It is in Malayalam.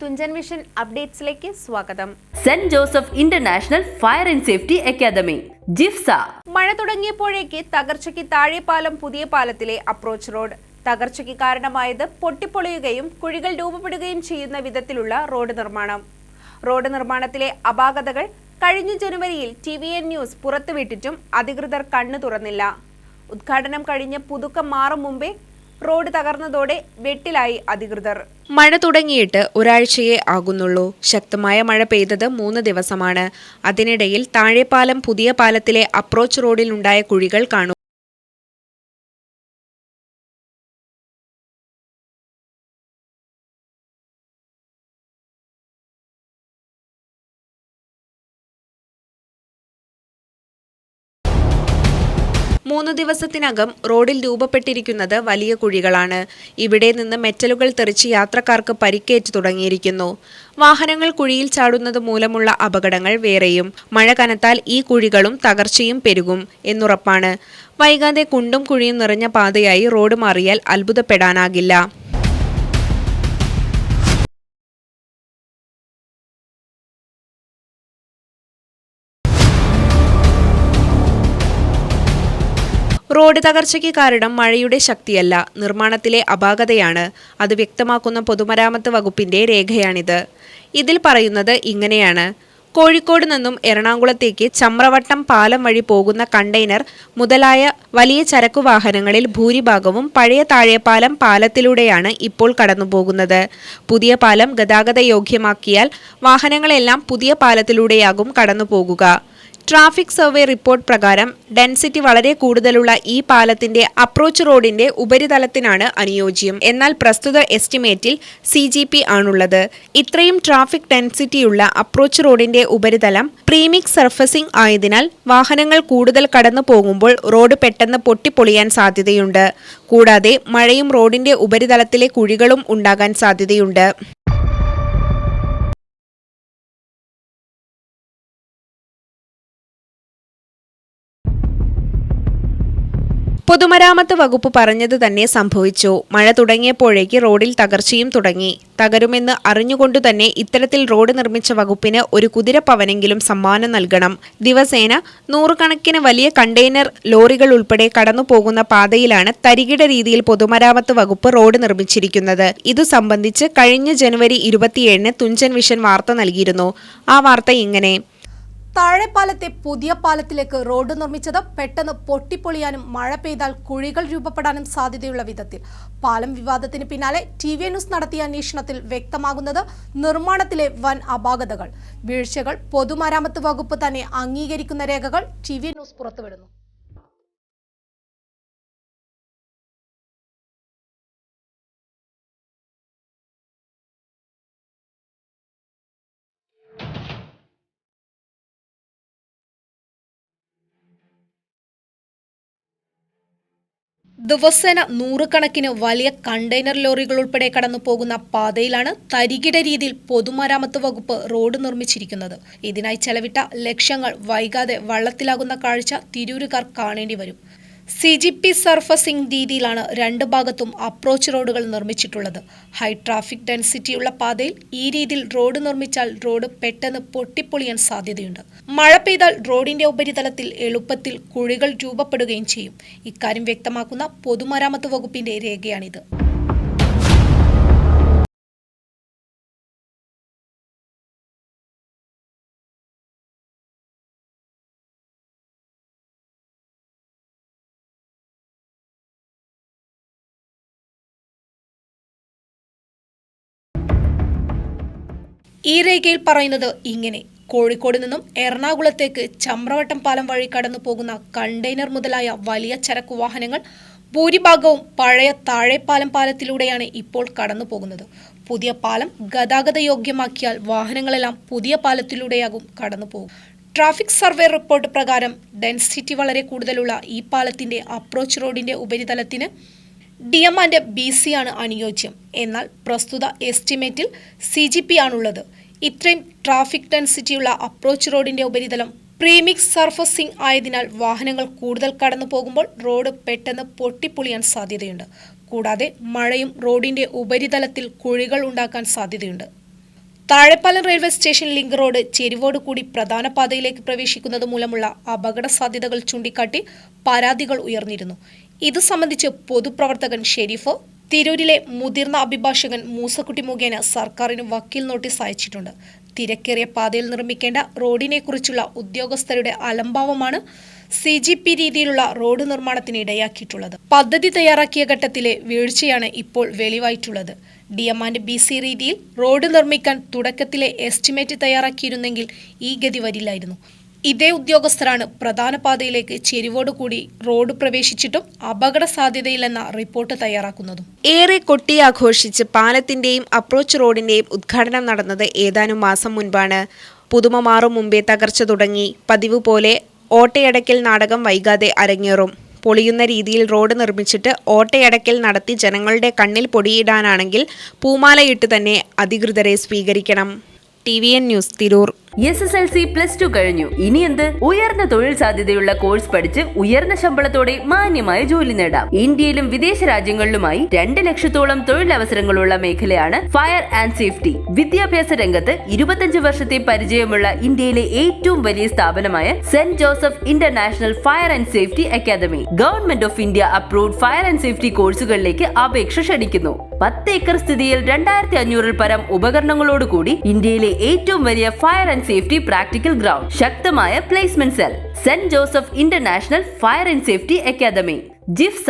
തുഞ്ചൻ വിഷൻ അപ്ഡേറ്റ്സിലേക്ക് സ്വാഗതം. Saint Joseph international fire and safety academy JIFS. മഴ തുടങ്ങിയപ്പോഴേക്ക് തകർച്ചയ്ക്ക് താഴെപ്പാലം പുതിയ പാലത്തിലെ അപ്രോച്ച് റോഡ്. തകർച്ചയ്ക്ക് കാരണമായത് പൊട്ടിപ്പൊളിയുകയും കുഴികൾ രൂപപ്പെടുകയും ചെയ്യുന്ന വിധത്തിലുള്ള റോഡ് നിർമ്മാണം. റോഡ് നിർമ്മാണത്തിലെ അപാകതകൾ കഴിഞ്ഞ ജനുവരിയിൽ TVN ന്യൂസ് പുറത്തുവിട്ടിട്ടും അധികൃതർ കണ്ണു തുറന്നില്ല. ഉദ്ഘാടനം കഴിഞ്ഞ് പുതുക്കം മാറും മുമ്പേ റോഡ് തകർന്നതോടെ വെട്ടിലായി അധികൃതർ. മഴ തുടങ്ങിയിട്ട് ഒരാഴ്ചയേ ആകുന്നുള്ളൂ. ശക്തമായ മഴ പെയ്തത് 3 ദിവസമാണ്. അതിനിടയിൽ താഴെപ്പാലം പുതിയ പാലത്തിലെ അപ്രോച്ച് റോഡിലുണ്ടായ കുഴികൾ കാണും. മൂന്ന് ദിവസത്തിനകം റോഡിൽ രൂപപ്പെട്ടിരിക്കുന്നത് വലിയ കുഴികളാണ്. ഇവിടെ നിന്ന് മെറ്റലുകൾ തെറിച്ച് യാത്രക്കാർക്ക് പരിക്കേറ്റു തുടങ്ങിയിരിക്കുന്നു. വാഹനങ്ങൾ കുഴിയിൽ ചാടുന്നത് മൂലമുള്ള അപകടങ്ങൾ വേറെയും. മഴ കനത്താൽ ഈ കുഴികളും തകർച്ചയും പെരുകും എന്നുറപ്പാണ്. വൈകാതെ കുണ്ടും കുഴിയും നിറഞ്ഞ പാതയായി റോഡ് മാറിയാൽ അത്ഭുതപ്പെടാനാകില്ല. റോഡ് തകർച്ചയ്ക്ക് കാരണം മഴയുടെ ശക്തിയല്ല, നിർമ്മാണത്തിലെ അപാകതയാണ്. അത് വ്യക്തമാക്കുന്ന പൊതുമരാമത്ത് വകുപ്പിന്റെ രേഖയാണിത്. ഇതിൽ പറയുന്നത് ഇങ്ങനെയാണ്: കോഴിക്കോട് നിന്നും എറണാകുളത്തേക്ക് ചമ്രവട്ടം പാലം വഴി പോകുന്ന കണ്ടെയ്നർ മുതലായ വലിയ ചരക്കു വാഹനങ്ങളിൽ ഭൂരിഭാഗവും പഴയ താഴെപ്പാലം പാലത്തിലൂടെയാണ് ഇപ്പോൾ കടന്നുപോകുന്നത്. പുതിയ പാലം ഗതാഗത യോഗ്യമാക്കിയാൽ വാഹനങ്ങളെല്ലാം പുതിയ പാലത്തിലൂടെയാകും കടന്നുപോകുക. ട്രാഫിക് സർവേ റിപ്പോർട്ട് പ്രകാരം ഡെൻസിറ്റി വളരെ കൂടുതലുള്ള ഈ പാലത്തിന്റെ അപ്രോച്ച് റോഡിന്റെ ഉപരിതലത്തിനാണ് അനുയോജ്യം. എന്നാൽ പ്രസ്തുത എസ്റ്റിമേറ്റിൽ CGP ആണുള്ളത്. ഇത്രയും ട്രാഫിക് ഡെൻസിറ്റിയുള്ള അപ്രോച്ച് റോഡിന്റെ ഉപരിതലം പ്രീമിക്സ് സർഫസിംഗ് ആയതിനാൽ വാഹനങ്ങൾ കൂടുതൽ കടന്നു പോകുമ്പോൾ റോഡ് പെട്ടെന്ന് പൊട്ടിപ്പൊളിയാൻ സാധ്യതയുണ്ട്. കൂടാതെ മഴയും റോഡിന്റെ ഉപരിതലത്തിലെ കുഴികളും ഉണ്ടാകാൻ സാധ്യതയുണ്ട്. പൊതുമരാമത്ത് വകുപ്പ് പറഞ്ഞത് തന്നെ സംഭവിച്ചു. മഴ തുടങ്ങിയപ്പോഴേക്ക് റോഡിൽ തകർച്ചയും തുടങ്ങി. തകരുമെന്ന് അറിഞ്ഞുകൊണ്ടുതന്നെ ഇത്തരത്തിൽ റോഡ് നിർമ്മിച്ച വകുപ്പിന് ഒരു കുതിരപ്പവനെങ്കിലും സമ്മാനം നൽകണം. ദിവസേന 100 കണക്കിന് വലിയ കണ്ടെയ്നർ ലോറികൾ ഉൾപ്പെടെ കടന്നു പോകുന്ന പാതയിലാണ് തരികിട രീതിയിൽ പൊതുമരാമത്ത് വകുപ്പ് റോഡ് നിർമ്മിച്ചിരിക്കുന്നത്. ഇതു സംബന്ധിച്ച് കഴിഞ്ഞ ജനുവരി 27-ന് തുഞ്ചൻ വിഷൻ വാർത്ത നൽകിയിരുന്നു. ആ വാർത്ത ഇങ്ങനെ: താഴെപ്പാലത്തെ പുതിയ പാലത്തിലേക്ക് റോഡ് നിർമ്മിച്ചത് പെട്ടെന്ന് പൊട്ടിപ്പൊളിയാനും മഴ പെയ്താൽ കുഴികൾ രൂപപ്പെടാനും സാധ്യതയുള്ള വിധത്തിൽ. പാലം വിവാദത്തിന് പിന്നാലെ TVN ന്യൂസ് നടത്തിയ അന്വേഷണത്തിൽ വ്യക്തമാകുന്നത് നിർമ്മാണത്തിലെ വൻ അപാകതകൾ, വീഴ്ചകൾ പൊതുമരാമത്ത് വകുപ്പ് തന്നെ അംഗീകരിക്കുന്ന രേഖകൾ TVN ന്യൂസ് പുറത്തുവിടുന്നു. ദിവസേന 100 കണക്കിന് വലിയ കണ്ടെയ്നർ ലോറികൾ ഉൾപ്പെടെ കടന്നു പോകുന്ന പാതയിലാണ് തരികിട രീതിയിൽ പൊതുമരാമത്ത് വകുപ്പ് റോഡ് നിർമ്മിച്ചിരിക്കുന്നത്. ഇതിനായി ചെലവിട്ട ലക്ഷങ്ങൾ വൈകാതെ വള്ളത്തിലാകുന്ന കാഴ്ച തിരൂരുകാർ കാണേണ്ടി വരും. CGP സർഫസിംഗ് രീതിയിലാണ് 2 ഭാഗത്തും അപ്രോച്ച് റോഡുകൾ നിർമ്മിച്ചിട്ടുള്ളത്. ഹൈ ട്രാഫിക് ഡെൻസിറ്റിയുള്ള പാതയിൽ ഈ രീതിയിൽ റോഡ് നിർമ്മിച്ചാൽ റോഡ് പെട്ടെന്ന് പൊട്ടിപ്പൊളിയാൻ സാധ്യതയുണ്ട്. മഴ പെയ്താൽ റോഡിന്റെ ഉപരിതലത്തിൽ എളുപ്പത്തിൽ കുഴികൾ രൂപപ്പെടുകയും ചെയ്യും. ഇക്കാര്യം വ്യക്തമാക്കുന്ന പൊതുമരാമത്ത് വകുപ്പിന്റെ രേഖയാണിത്. ഈ രേഖയിൽ പറയുന്നത് ഇങ്ങനെ: കോഴിക്കോട് നിന്നും എറണാകുളത്തേക്ക് ചമ്രവട്ടം പാലം വഴി കടന്നു പോകുന്ന കണ്ടെയ്നർ മുതലായ വലിയ ചരക്കു വാഹനങ്ങൾ ഭൂരിഭാഗവും പഴയ താഴെപ്പാലം പാലത്തിലൂടെയാണ് ഇപ്പോൾ കടന്നു പോകുന്നത്. പുതിയ പാലം ഗതാഗത യോഗ്യമാക്കിയാൽ വാഹനങ്ങളെല്ലാം പുതിയ പാലത്തിലൂടെയാകും കടന്നു പോകും. ട്രാഫിക് സർവേ റിപ്പോർട്ട് പ്രകാരം ഡെൻസിറ്റി വളരെ കൂടുതലുള്ള ഈ പാലത്തിന്റെ അപ്രോച്ച് റോഡിന്റെ ഉപരിതലത്തിന് DM and BC ആണ് അനുയോജ്യം. എന്നാൽ പ്രസ്തുത എസ്റ്റിമേറ്റിൽ CGP ആണുള്ളത്. ഇത്രയും ട്രാഫിക് ഡെൻസിറ്റിയുള്ള അപ്രോച്ച് റോഡിന്റെ ഉപരിതലം പ്രീമിക്സ് സർഫസിംഗ് ആയതിനാൽ വാഹനങ്ങൾ കൂടുതൽ കടന്നു പോകുമ്പോൾ റോഡ് പെട്ടെന്ന് പൊട്ടിപ്പൊളിയാൻ സാധ്യതയുണ്ട്. കൂടാതെ മഴയും റോഡിന്റെ ഉപരിതലത്തിൽ കുഴികൾ ഉണ്ടാക്കാൻ സാധ്യതയുണ്ട്. Thazhepalam railway station link road ചെരിവോട് കൂടി പ്രധാന പാതയിലേക്ക് പ്രവേശിക്കുന്നത് മൂലമുള്ള അപകട സാധ്യതകൾ ചൂണ്ടിക്കാട്ടി പരാതികൾ ഉയർന്നിരുന്നു. ഇത് സംബന്ധിച്ച് പൊതുപ്രവർത്തകൻ ഷെരീഫ് തിരൂരിലെ മുതിർന്ന അഭിഭാഷകൻ മൂസക്കുട്ടി മുഖേന സർക്കാരിന് വക്കീൽ നോട്ടീസ് അയച്ചിട്ടുണ്ട്. തിരക്കേറിയ പാതയിൽ നിർമ്മിക്കേണ്ട റോഡിനെക്കുറിച്ചുള്ള ഉദ്യോഗസ്ഥരുടെ അലംഭാവമാണ് CGP രീതിയിലുള്ള റോഡ് നിർമ്മാണത്തിന് ഇടയാക്കിയിട്ടുള്ളത്. പദ്ധതി തയ്യാറാക്കിയ ഘട്ടത്തിലെ വീഴ്ചയാണ് ഇപ്പോൾ വെളിവായിട്ടുള്ളത്. DM&BC രീതിയിൽ റോഡ് നിർമ്മിക്കാൻ തുടക്കത്തിലെ എസ്റ്റിമേറ്റ് തയ്യാറാക്കിയിരുന്നെങ്കിൽ ഈ ഗതി വരില്ലായിരുന്നു. ഇതേ ഉദ്യോഗസ്ഥരാണ് പ്രധാന പാതയിലേക്ക് ചെരിവോടുകൂടി റോഡ് പ്രവേശിച്ചിട്ടും അപകട സാധ്യതയില്ലെന്ന റിപ്പോർട്ട് തയ്യാറാക്കുന്നതും. ഏറെ കൊട്ടിയാഘോഷിച്ച് പാലത്തിന്റെയും അപ്രോച്ച് റോഡിന്റെയും ഉദ്ഘാടനം നടന്നത് ഏതാനും മാസം മുൻപാണ്. പുതുമ മാറും മുമ്പേ തകർച്ച തുടങ്ങി. പതിവ് പോലെ ഓട്ടയടക്കൽ നാടകം വൈകാതെ അരങ്ങേറും. പൊളിയുന്ന രീതിയിൽ റോഡ് നിർമ്മിച്ചിട്ട് ഓട്ടയടക്കൽ നടത്തി ജനങ്ങളുടെ കണ്ണിൽ പൊടിയിടാനാണെങ്കിൽ പൂമാലയിട്ട് തന്നെ അധികൃതരെ സ്വീകരിക്കണം. TVN news Tirur. SSLC +2 കഴിഞ്ഞു. ഇനി എന്ത്? ഉയർന്ന തൊഴിൽ സാധ്യതയുള്ള കോഴ്സ് പഠിച്ച് ഉയർന്ന ശമ്പളത്തോടെ മാന്യമായ ജോലി നേടാം. ഇന്ത്യയിലും വിദേശ രാജ്യങ്ങളിലുമായി 2 ലക്ഷത്തോളം തൊഴിലവസരങ്ങളുള്ള മേഖലയാണ് ഫയർ ആൻഡ് സേഫ്റ്റി. വിദ്യാഭ്യാസ രംഗത്ത് 25 വർഷത്തെ പരിചയമുള്ള ഇന്ത്യയിലെ ഏറ്റവും വലിയ സ്ഥാപനമായ Saint Joseph international fire and safety academy government of India approved fire and safety കോഴ്സുകളിലേക്ക് അപേക്ഷ ക്ഷണിക്കുന്നു. 10 ഏക്കർ സ്ഥിതിയിൽ 2500 പരം ഉപകരണങ്ങളോടുകൂടി ഇന്ത്യയിലെ ഏറ്റവും വലിയ fire and safety practical ground, ശക്തമായ placement cell, saint Joseph international fire and safety academy, ജിഫ്സ.